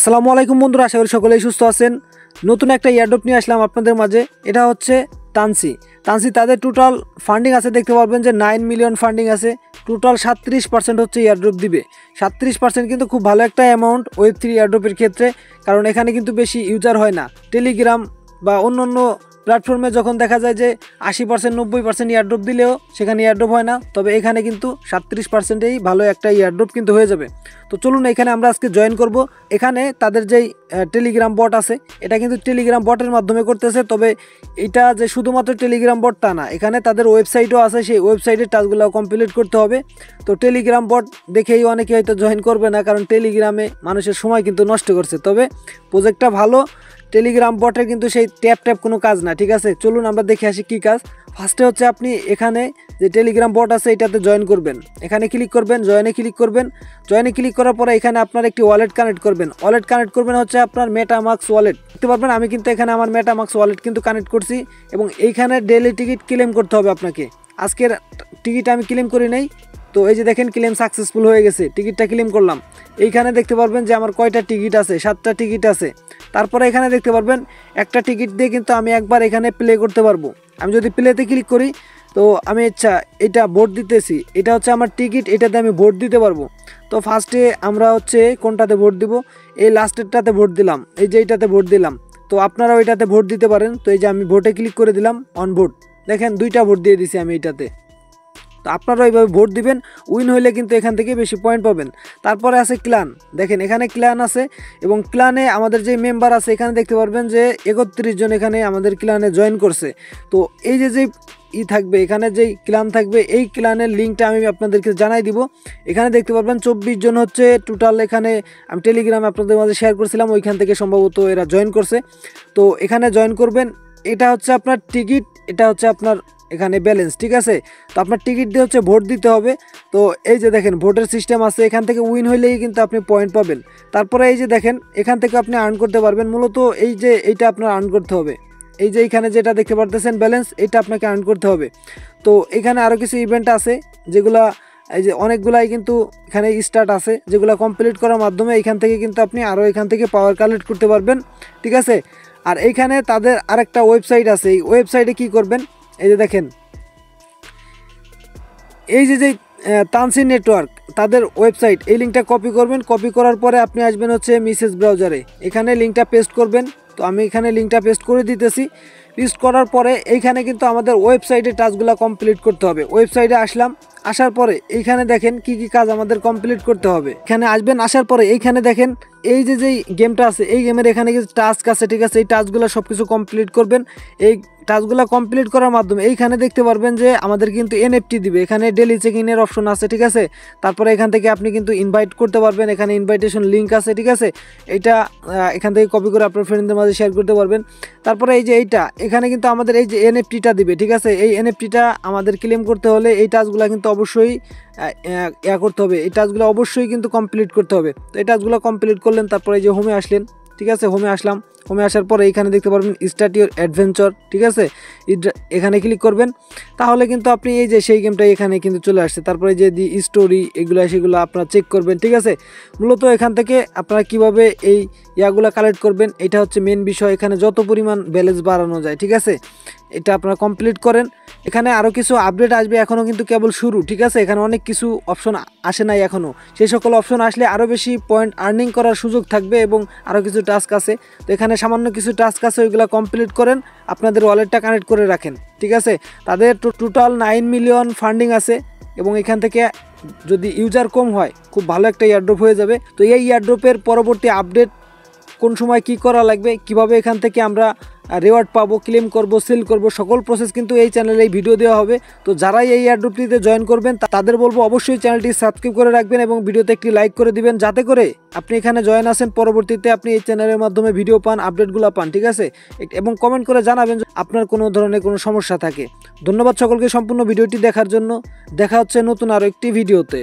আসসালামু আলাইকুম বন্ধুরা, আশা করি সকলেই সুস্থ আছেন। নতুন একটা এয়ারড্রপ নিয়ে আসলাম আপনাদের মাঝে। এটা হচ্ছে তানসি। তাদের টোটাল ফান্ডিং আছে, দেখতে পারবেন যে 9 মিলিয়ন ফান্ডিং আছে। টোটাল 37% হচ্ছে এয়ারড্রপ দিবে। 37% কিন্তু খুব ভালো একটা অ্যামাউন্ট ওয়েব3 এয়ারড্রপের ক্ষেত্রে, কারণ এখানে কিন্তু বেশি ইউজার হয় না। টেলিগ্রাম বা অন্য প্ল্যাটফর্মে যখন দেখা যায় যে 80% 90% এয়ারড্রপ দিলেও সেখানে এয়ারড্রপ হয় না, তবে এখানে কিন্তু 37%এই ভালো একটা এয়ারড্রপ কিন্তু হয়ে যাবে। তো চলুন এখানে আমরা আজকে জয়েন করব। এখানে তাদের যেই টেলিগ্রাম বট আছে, এটা কিন্তু টেলিগ্রাম বটের মাধ্যমে করতেছে। তবে এটা যে শুধুমাত্র টেলিগ্রাম বট তা না, এখানে তাদের ওয়েবসাইটও আছে, সেই ওয়েবসাইটের টাস্কগুলো কমপ্লিট করতে হবে। তো টেলিগ্রাম বট দেখেই অনেকে হয়তো জয়েন করবে না, কারণ টেলিগ্রামে মানুষের সময় কিন্তু নষ্ট করছে। তবে প্রজেক্টটা ভালো। টেলিগ্রাম বটের কিন্তু সেই ট্যাপ কোনো কাজ না, ঠিক আছে। চলুন আমরা দেখে আসি কী কাজ। ফার্স্টে হচ্ছে আপনি এখানে যে টেলিগ্রাম বট আছে এটাতে জয়েন করবেন। এখানে ক্লিক করবেন, জয়েনে ক্লিক করবেন। জয়েনে ক্লিক করার পরে এখানে আপনার একটি ওয়ালেট কানেক্ট করবেন। ওয়ালেট কানেক্ট করবেন হচ্ছে আপনার মেটামাক্স ওয়ালেট। দেখতে পারবেন আমি কিন্তু এখানে আমার মেটামাক্স ওয়ালেট কিন্তু কানেক্ট করছি, এবং এইখানে ডেইলি টিকিট ক্লেম করতে হবে আপনাকে। আজকের টিকিট আমি ক্লেম করি নাই, তো এই যে দেখেন ক্লেম সাকসেসফুল হয়ে গেছে, টিকিটটা ক্লেম করলাম। এইখানে দেখতে পারবেন যে আমার কয়টা টিকিট আছে, 7টা টিকিট আছে। তারপরে এখানে দেখতে পারবেন একটা টিকিট দিয়ে কিন্তু আমি একবার এখানে প্লে করতে পারবো। আমি যদি প্লেতে ক্লিক করি, তো আমি এটা ভোট দিতেছি, এটা হচ্ছে আমার টিকিট, এটাতে আমি ভোট দিতে পারবো। তো ফার্স্টে আমরা হচ্ছে কোনটাতে ভোট দিব, এই লাস্টেরটাতে ভোট দিলাম, এই যে এইটাতে ভোট দিলাম। তো আপনারা ওইটাতে ভোট দিতে পারেন। তো এই যে আমি ভোটে ক্লিক করে দিলাম, অন ভোট। দেখেন 2টা ভোট দিয়ে দিছি আমি এইটাতে। তো আপনারা এইভাবে ভোট দিবেন, উইন হইলে কিন্তু এখান থেকে বেশি পয়েন্ট পাবেন। তারপরে আছে ক্লান, দেখেন এখানে ক্লান আছে, এবং ক্লানে আমাদের যে মেম্বার আছে এখানে দেখতে পারবেন যে 31 জন এখানে আমাদের ক্লানে জয়েন করছে। তো এই যে থাকবে, এখানে যেই ক্লান থাকবে, এই ক্লানের লিঙ্কটা আমি আপনাদেরকে জানাই দিব। এখানে দেখতে পারবেন 24 জন হচ্ছে টোটাল। এখানে আমি টেলিগ্রামে আপনাদের মাঝে শেয়ার করছিলাম, ওইখান থেকে সম্ভবত এরা জয়েন করছে। তো এখানে জয়েন করবেন। এটা হচ্ছে আপনার টিকিট, এটা হচ্ছে আপনার এখানে ব্যালেন্স, ঠিক আছে। তো আপনার টিকিট দিয়ে হচ্ছে ভোট দিতে হবে। তো এই যে দেখেন ভোটের সিস্টেম আছে, এখান থেকে উইন হইলেই কিন্তু আপনি পয়েন্ট পাবেন। তারপরে এই যে দেখেন এখান থেকে আপনি আর্ন করতে পারবেন। মূলত এই যে এইটা আপনার আর্ন করতে হবে, এই যে এইখানে যেটা দেখতে পারতেছেন ব্যালেন্স, এটা আপনাকে আর্ন করতে হবে। তো এখানে আরও কিছু ইভেন্ট আছে যেগুলা, এই যে অনেকগুলাই কিন্তু এখানে স্টার্ট আছে, যেগুলো কমপ্লিট করার মাধ্যমে এখান থেকে কিন্তু আপনি আরও এখান থেকে পাওয়ার কালেক্ট করতে পারবেন, ঠিক আছে। আর এইখানে তাদের আরেকটা ওয়েবসাইট আছে, এই ওয়েবসাইটে কি করবেন, এই যে দেখেন এই যে তানসি নেটওয়ার্ক তাদের ওয়েবসাইট, এই লিঙ্কটা কপি করবেন। কপি করার পরে আপনি আসবেন হচ্ছে মেসেজ ব্রাউজারে, এখানে লিঙ্কটা পেস্ট করবেন। তো আমি এখানে লিঙ্কটা পেস্ট করে দিতেছি। পেস্ট করার পরে এইখানে কিন্তু আমাদের ওয়েবসাইটে টাস্কগুলো কমপ্লিট করতে হবে। ওয়েবসাইটে আসলাম, আসার পরে এইখানে দেখেন কি কাজ আমাদের কমপ্লিট করতে হবে। এখানে আসবেন, আসার পরে এইখানে দেখেন এই যে গেমটা আছে, এই গেমের এখানে কিছু টাস্ক আছে, ঠিক আছে। এই টাস্কগুলো সব কিছু কমপ্লিট করবেন। এই টাস্কগুলো কমপ্লিট করার মাধ্যমে এইখানে দেখতে পারবেন যে আমাদের কিন্তু এনএফটি দিবে। এখানে ডেলি চেক ইনের অপশন আছে, ঠিক আছে। তারপরে এখান থেকে আপনি কিন্তু ইনভাইট করতে পারবেন, এখানে ইনভাইটেশন লিঙ্ক আছে, ঠিক আছে। এইটা এখান থেকে কপি করে আপনার ফ্রেন্ডদের মাঝে শেয়ার করতে পারবেন। তারপরে এই যে এখানে কিন্তু আমাদের এই যে এনএফটিটা দিবে, ঠিক আছে। এই এনএফটিটা আমাদের ক্লেম করতে হলে এই টাস্কগুলো কিন্তু অবশ্যই করতে হবে, এই টাস্কগুলো অবশ্যই কিন্তু কমপ্লিট করতে হবে। তো এই টাস্কগুলো কমপ্লিট করলেন, তারপরে এই যে হোমে আসলেন, ঠিক আছে। হোমে আসলাম, হোমে আসার পরে এখানে দেখতে পারবেন স্টার্ট ইউর অ্যাডভেঞ্চার, ঠিক আছে। এখানে ক্লিক করবেন, তাহলে কিন্তু আপনি এই যে সেই গেমটা এখানে কিন্তু চলে আসছে। তারপরে যে স্টোরি সেগুলো আপনারা চেক করবেন, ঠিক আছে। মূলত এখান থেকে আপনারা কিভাবে এই ইয়াগুলো কালেক্ট করবেন, এটা হচ্ছে মেন বিষয়। এখানে যত পরিমাণ ব্যালেন্স বাড়ানো যায়, ঠিক আছে, এটা আপনারা কমপ্লিট করেন। এখানে আরও কিছু আপডেট আসবে, এখনও কিন্তু কেবল শুরু, ঠিক আছে। এখানে অনেক কিছু অপশন আসে নাই এখনও। সেই সকল অপশন আসলে আরও বেশি পয়েন্ট আর্নিং করার সুযোগ থাকবে, এবং আরও কিছু টাস্ক আছে। তো এখানে সামান্য কিছু টাস্ক আছে, ওইগুলো কমপ্লিট করেন, আপনাদের ওয়ালেটটা কানেক্ট করে রাখেন, ঠিক আছে। তাদের টোটাল 9 মিলিয়ন ফান্ডিং আছে, এবং এখান থেকে যদি ইউজার কম হয় খুব ভালো একটা এয়ারড্রপ হয়ে যাবে। তো এই এয়ারড্রপের পরবর্তী আপডেট, কোন সময় কি করা লাগবে, কিভাবে এখান থেকে আমরা রিওয়ার্ড পাবো, ক্লেম করব, সেল করব, সকল প্রসেস কিন্তু এই চ্যানেলে এই ভিডিও দেওয়া হবে। তো যারাই এই এয়ারড্রপটিতে জয়েন করবেন তাদের বলবো অবশ্যই চ্যানেলটি সাবস্ক্রাইব করে রাখবেন, এবং ভিডিওতে একটি লাইক করে দিবেন, যাতে করে আপনি এখানে জয়েন আসেন, পরবর্তীতে আপনি এই চ্যানেলের মাধ্যমে ভিডিও পান, আপডেটগুলো পান, ঠিক আছে। এবং কমেন্ট করে জানাবেন আপনার কোনো ধরনের কোনো সমস্যা থাকে। ধন্যবাদ সকলকে সম্পূর্ণ ভিডিওটি দেখার জন্য। দেখা হচ্ছে নতুন আরও একটি ভিডিওতে।